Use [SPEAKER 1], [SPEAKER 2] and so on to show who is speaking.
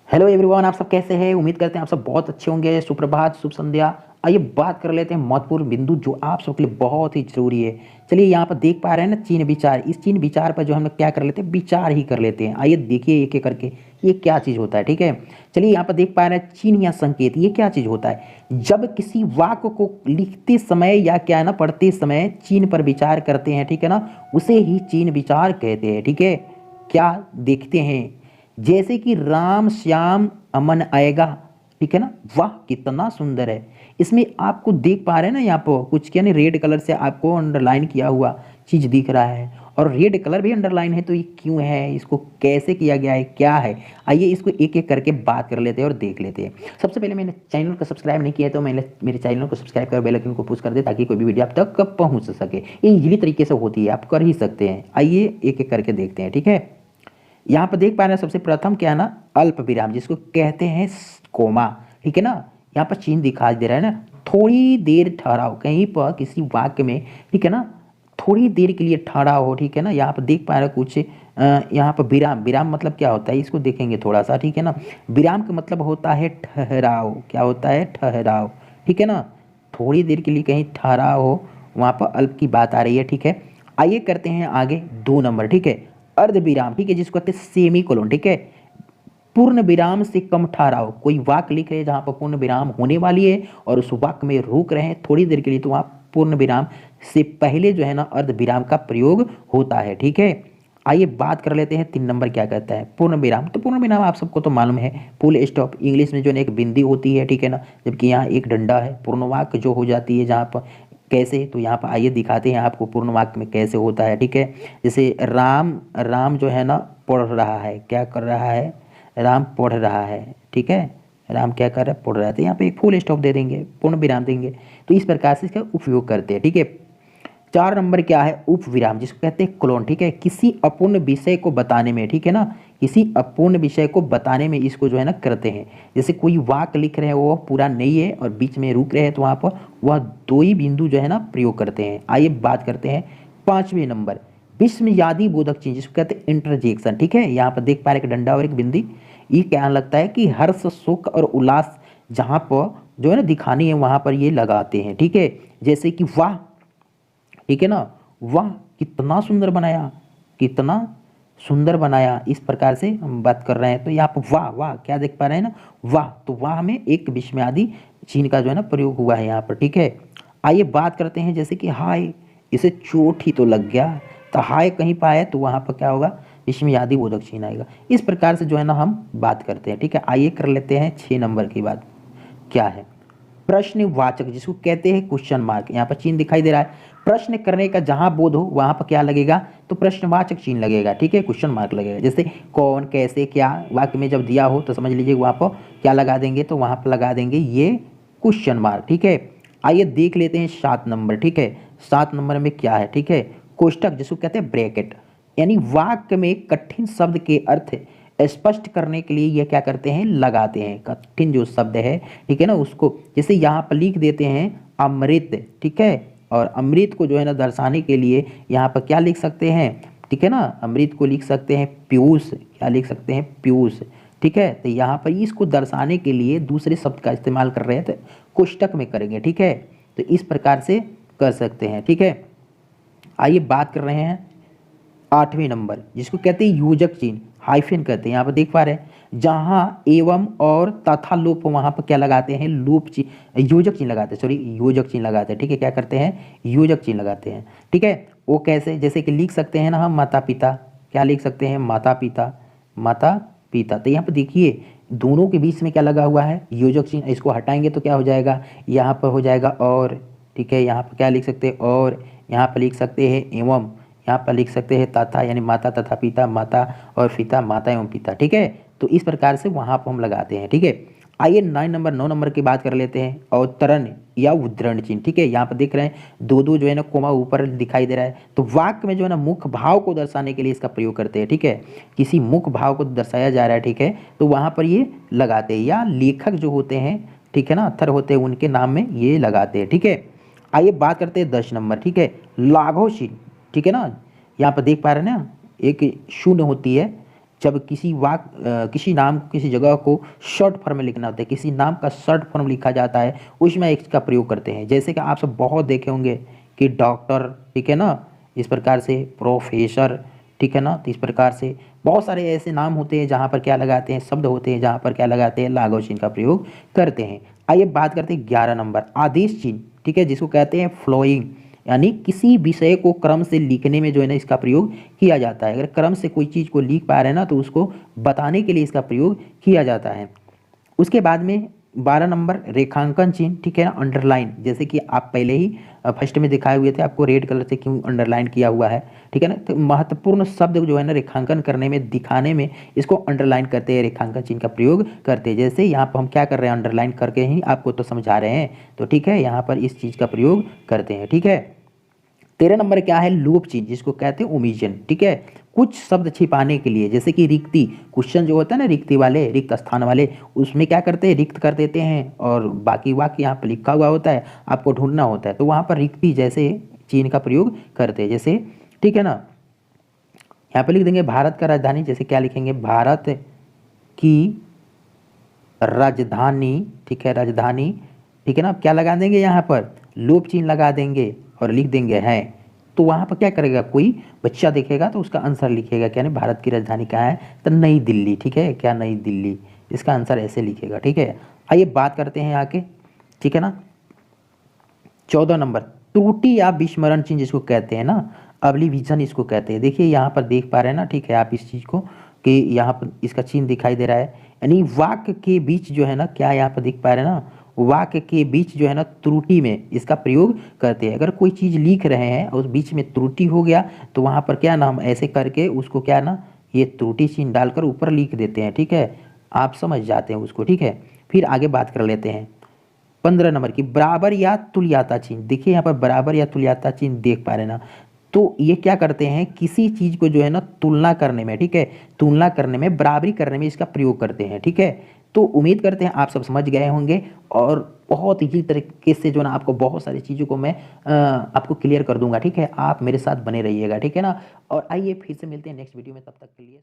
[SPEAKER 1] Hello everyone, आप सब कैसे हैं। उम्मीद करते हैं आप सब बहुत अच्छे होंगे। सुप्रभात, शुभ संध्या। आइए बात कर लेते हैं महत्वपूर्ण बिंदु जो आप सबके लिए बहुत ही जरूरी है। चलिए यहाँ पर देख पा रहे हैं ना, चीन विचार। इस चीन विचार पर जो हम लोग क्या कर लेते हैं, विचार ही कर लेते हैं। आइए देखिए एक एक करके ये क्या चीज़ होता है। ठीक है, चलिए यहाँ पर देख पा रहे हैं चीन या संकेत, ये क्या चीज़ होता है। जब किसी वाक्य को लिखते समय या क्या है ना, पढ़ते समय चीन पर विचार करते हैं, ठीक है ना, उसे ही चीन विचार कहते हैं। ठीक है, क्या देखते हैं, जैसे कि राम श्याम अमन आएगा। ठीक है ना, वाह कितना सुंदर है। इसमें आपको देख पा रहे हैं ना, यहाँ पर कुछ क्या नहीं, रेड कलर से आपको अंडरलाइन किया हुआ चीज दिख रहा है। और रेड कलर भी अंडरलाइन है, तो ये क्यों है, इसको कैसे किया गया है, क्या है। आइए इसको एक एक करके बात कर लेते हैं और देख लेते हैं। सबसे पहले मैंने चैनल को सब्सक्राइब नहीं किया है तो मैंने मेरे चैनल को सब्सक्राइब कर बेल आइकन को पुश कर दे, ताकि कोई भी वीडियो आप तक पहुंच सके। ये इजीली तरीके से होती है, आप कर ही सकते हैं। आइए एक एक करके देखते हैं। ठीक है, यहाँ पर देख पा रहे हैं सबसे प्रथम क्या है ना, अल्प विराम जिसको कहते हैं कोमा। ठीक है ना, यहाँ पर चिन्ह दिखाई दे रहा है ना, थोड़ी देर ठहराओ कहीं पर किसी वाक्य में। ठीक है ना, थोड़ी देर के लिए ठहरा हो। ठीक है ना, यहाँ पर देख पा रहे हैं कुछ यहाँ पर विराम। विराम मतलब क्या होता है, इसको देखेंगे थोड़ा सा। ठीक है ना, विराम का मतलब होता है ठहराओ। क्या होता है, ठहराओ। ठीक है ना, थोड़ी देर के लिए कहीं ठहरा हो, वहाँ पर अल्प की बात आ रही है। ठीक है, आइए करते हैं आगे 2 नंबर। ठीक है, अर्ध विराम। ठीक है, जिसको कहते हैं सेमी कोलोन। ठीक है, पूर्ण विराम से कम ठहराओ। कोई वाक्य लिख रहे हैं जहां पर पूर्ण विराम होने वाली है और उस वाक्य में रुक रहे हैं थोड़ी देर के लिए, तो वहां पूर्ण विराम से पहले जो है ना अर्ध विराम का प्रयोग होता है। ठीक है, आइए बात कर लेते हैं 3 नंबर क्या कहता है, पूर्ण विराम। तो पूर्ण विराम आप सबको तो मालूम है, फुल स्टॉप। इंग्लिश में जो है एक बिंदी होती है। ठीक है ना, जबकि यहाँ एक डंडा है। पूर्ण वाक्य जो हो जाती है जहाँ पर कैसे, तो यहाँ पर आइए दिखाते हैं आपको पूर्ण वाक्य में कैसे होता है। ठीक है, जैसे राम, राम जो है ना पढ़ रहा है, क्या कर रहा है, राम पढ़ रहा है। ठीक है, राम क्या कर रहा है, पढ़ रहा है। तो यहाँ पे एक फुल स्टॉप दे देंगे, पूर्ण विराम देंगे। तो इस प्रकार से इसका उपयोग करते हैं। ठीक है, 4 नंबर क्या है, उप विराम, जिसको कहते हैं क्लोन। ठीक है, किसी अपूर्ण विषय को बताने में। ठीक है ना, किसी अपूर्ण विषय को बताने में इसको जो है ना करते हैं। जैसे कोई वाक्य लिख रहे हैं, वो पूरा नहीं है और बीच में रुक रहे हैं, तो वहाँ पर वह 2 ही बिंदु जो है ना प्रयोग करते हैं। आइए बात करते हैं 5वें नंबर, विस्मयादि बोधक चिन्ह, जिसको कहते हैं इंटरजेक्शन। ठीक है, यहाँ पर देख पा रहे एक डंडा और एक बिंदी। ये क्या लगता है कि हर्ष, सुख और उल्लास जहाँ पर जो है ना दिखानी है, वहाँ पर ये लगाते हैं। ठीक है, जैसे कि वाह। ठीक है ना, वाह कितना सुंदर बनाया, कितना सुंदर बनाया, इस प्रकार से हम बात कर रहे हैं। तो यहाँ पर वाह, वाह क्या देख पा रहे हैं ना, वाह। तो वाह में एक विस्मयादि चिन्ह का जो है ना प्रयोग हुआ है यहाँ पर। ठीक है, आइए बात करते हैं जैसे कि हाय, इसे चोट ही तो लग गया। तो हाय कहीं पाए तो वहाँ पर क्या होगा, विस्मयादि बोधक चिन्ह आएगा। इस प्रकार से जो है ना हम बात करते हैं। ठीक है, आइए कर लेते हैं 6 नंबर की बात। क्या है, प्रश्नवाचक, जिसको कहते हैं क्वेश्चन मार्क। यहाँ पर चिन्ह दिखाई दे रहा है। प्रश्न करने का जहां बोध हो वहां पर क्या लगेगा, तो प्रश्नवाचक चिन्ह लगेगा। ठीक है, क्वेश्चन मार्क लगेगा। जैसे कौन, कैसे, क्या वाक्य में जब दिया हो तो समझ लीजिए वहां पर क्या लगा देंगे, तो वहां पर लगा देंगे ये क्वेश्चन मार्क। ठीक है, आइए देख लेते हैं 7 नंबर। ठीक है, 7 नंबर में क्या है, ठीक है, कोष्टक, जिसको कहते हैं ब्रैकेट। यानी वाक्य में कठिन शब्द के अर्थ स्पष्ट करने के लिए ये क्या करते हैं, लगाते हैं कठिन जो शब्द है। ठीक है ना, उसको जैसे यहाँ पर लिख देते हैं अमृत। ठीक है, और अमृत को जो है ना दर्शाने के लिए यहाँ पर क्या लिख सकते हैं, ठीक है ना, अमृत को लिख सकते हैं पीयूष। क्या लिख सकते हैं, पीयूष। ठीक है, तो यहाँ पर इसको दर्शाने के लिए दूसरे शब्द का इस्तेमाल कर रहे हैं, तो कोष्टक में करेंगे। ठीक है, तो इस प्रकार से कर सकते हैं। ठीक है, आइए बात कर रहे हैं 8वें नंबर, जिसको कहते हैं योजक चिन्ह, हाइफन कहते हैं। यहाँ पर देख पा रहे हैं जहाँ एवं और तथा लोप, वहाँ पर क्या लगाते हैं, लोप चिन्ह, योजक चिन्ह लगाते हैं, सॉरी योजक चिन्ह लगाते हैं। ठीक है, क्या करते हैं, योजक चिन्ह लगाते हैं। ठीक है, वो कैसे, जैसे कि लिख सकते हैं ना हम माता पिता। क्या लिख सकते हैं, माता पिता, माता पिता। तो यहाँ पर देखिए दोनों के बीच में क्या लगा हुआ है, योजक चिन्ह। इसको हटाएंगे तो क्या हो जाएगा, यहाँ पर हो जाएगा और। ठीक है, यहाँ पर क्या लिख सकते हैं, और यहाँ पर लिख सकते हैं एवं, यहाँ पर लिख सकते हैं तथा, यानी माता तथा पिता, माता और पिता, माता एवं पिता। ठीक है, तो इस प्रकार से वहाँ पर हम लगाते हैं। ठीक है, आइए 9 नंबर की बात कर लेते हैं, अवतरण या उद्धरण चिन्ह। ठीक है, यहाँ पर देख रहे हैं दो दो जो है ना कोमा ऊपर दिखाई दे रहा है, तो वाक्य में जो है ना मुख्य भाव को दर्शाने के लिए इसका प्रयोग करते हैं। ठीक है, किसी मुख्य भाव को दर्शाया जा रहा है, ठीक है, तो वहाँ पर ये लगाते हैं, या लेखक जो होते हैं, ठीक है ना, अथर होते हैं, उनके नाम में ये लगाते हैं। ठीक है, आइए बात करते हैं 10 नंबर। ठीक है, लाघव चिन्ह। ठीक है ना, यहाँ पर देख पा रहे हैं ना, एक शून्य होती है, जब किसी नाम किसी जगह को शॉर्ट फॉर्म में लिखना होता है, किसी नाम का शॉर्ट फॉर्म लिखा जाता है, उसमें इसका प्रयोग करते हैं। जैसे कि आप सब बहुत देखे होंगे कि डॉक्टर, ठीक है ना, इस प्रकार से प्रोफेसर, ठीक है ना, तो इस प्रकार से बहुत सारे ऐसे नाम होते हैं जहाँ पर क्या लगाते हैं, शब्द होते हैं जहाँ पर क्या लगाते हैं, लाघव चिन्ह का प्रयोग करते हैं। आइए बात करते हैं 11 नंबर आदेश चिन्ह, ठीक है, जिसको कहते हैं फ्लोइंग, यानी किसी विषय को क्रम से लिखने में जो है ना इसका प्रयोग किया जाता है। अगर क्रम से कोई चीज़ को लिख पा रहे हैं ना तो उसको बताने के लिए इसका प्रयोग किया जाता है। उसके बाद में 12 नंबर रेखांकन चिन्ह, ठीक है ना, अंडरलाइन, जैसे कि आप पहले ही फर्स्ट में दिखाए हुए थे, आपको रेड कलर से क्यों अंडरलाइन किया हुआ है, ठीक है ना। तो महत्वपूर्ण शब्द जो है ना रेखांकन करने में, दिखाने में इसको अंडरलाइन करते हैं, रेखांकन चिन्ह का प्रयोग करते हैं। जैसे यहाँ पर हम क्या कर रहे हैं, अंडरलाइन करके ही आपको तो समझा रहे हैं, तो ठीक है, यहाँ पर इस चीज़ का प्रयोग करते हैं, ठीक है। 13 नंबर क्या है, लूप चिन्ह, जिसको कहते हैं ओमिशन, ठीक है, कुछ शब्द छिपाने के लिए, जैसे कि रिक्ति, क्वेश्चन जो होता है ना रिक्ति वाले, रिक्त स्थान वाले, उसमें क्या करते हैं, रिक्त कर देते हैं और बाकी वाक्य यहाँ पर लिखा हुआ होता है, आपको ढूंढना होता है, तो वहाँ पर रिक्ति जैसे चिन्ह का प्रयोग करते हैं। जैसे, ठीक है ना, यहाँ पर लिख देंगे भारत का राजधानी, जैसे क्या लिखेंगे, भारत की राजधानी, ठीक है, राजधानी, ठीक है ना, क्या लगा देंगे यहाँ पर, लूप चिन्ह लगा देंगे और लिख देंगे है। तो वहाँ पर क्या करेगा, कोई बच्चा देखेगा तो उसका आंसर लिखेगा, क्या नहीं, भारत की राजधानी कहाँ है, तो नई दिल्ली, ठीक है, क्या नई दिल्ली, इसका आंसर ऐसे लिखेगा, ठीक है। आइए बात करते हैं आगे, ठीक है ना, 14 नंबर त्रुटि या विस्मरण चिन्ह, जिसको कहते हैं ना, अबलिविजन इसको कहते हैं। देखिए यहाँ पर देख पा रहे हैं ना, ठीक है, आप इस चीज़ को कि यहाँ पर इसका चिन्ह दिखाई दे रहा है, यानी वाक्य के बीच जो है ना, क्या यहाँ पर दिख पा रहे हैं ना, वाक्य के बीच जो है ना त्रुटि में इसका प्रयोग करते हैं। अगर कोई चीज़ लिख रहे हैं और उस बीच में त्रुटि हो गया तो वहाँ पर क्या ना, हम ऐसे करके उसको क्या ना, ये त्रुटि चिन्ह डालकर ऊपर लिख देते हैं, ठीक है, आप समझ जाते हैं उसको, ठीक है। फिर आगे बात कर लेते हैं 15 नंबर की बराबर या तुल्यता चिन्ह। देखिए यहाँ पर बराबर या तुल्यता चिन्ह देख पा रहे हैं ना, तो ये क्या करते हैं, किसी चीज़ को जो है ना तुलना करने में, ठीक है, तुलना करने में, बराबरी करने में इसका प्रयोग करते हैं, ठीक है। तो उम्मीद करते हैं आप सब समझ गए होंगे और बहुत इजी तरीके से जो ना आपको बहुत सारी चीज़ों को मैं आपको क्लियर कर दूंगा, ठीक है। आप मेरे साथ बने रहिएगा, ठीक है ना। और आइए फिर से मिलते हैं नेक्स्ट वीडियो में, तब तक के लिए।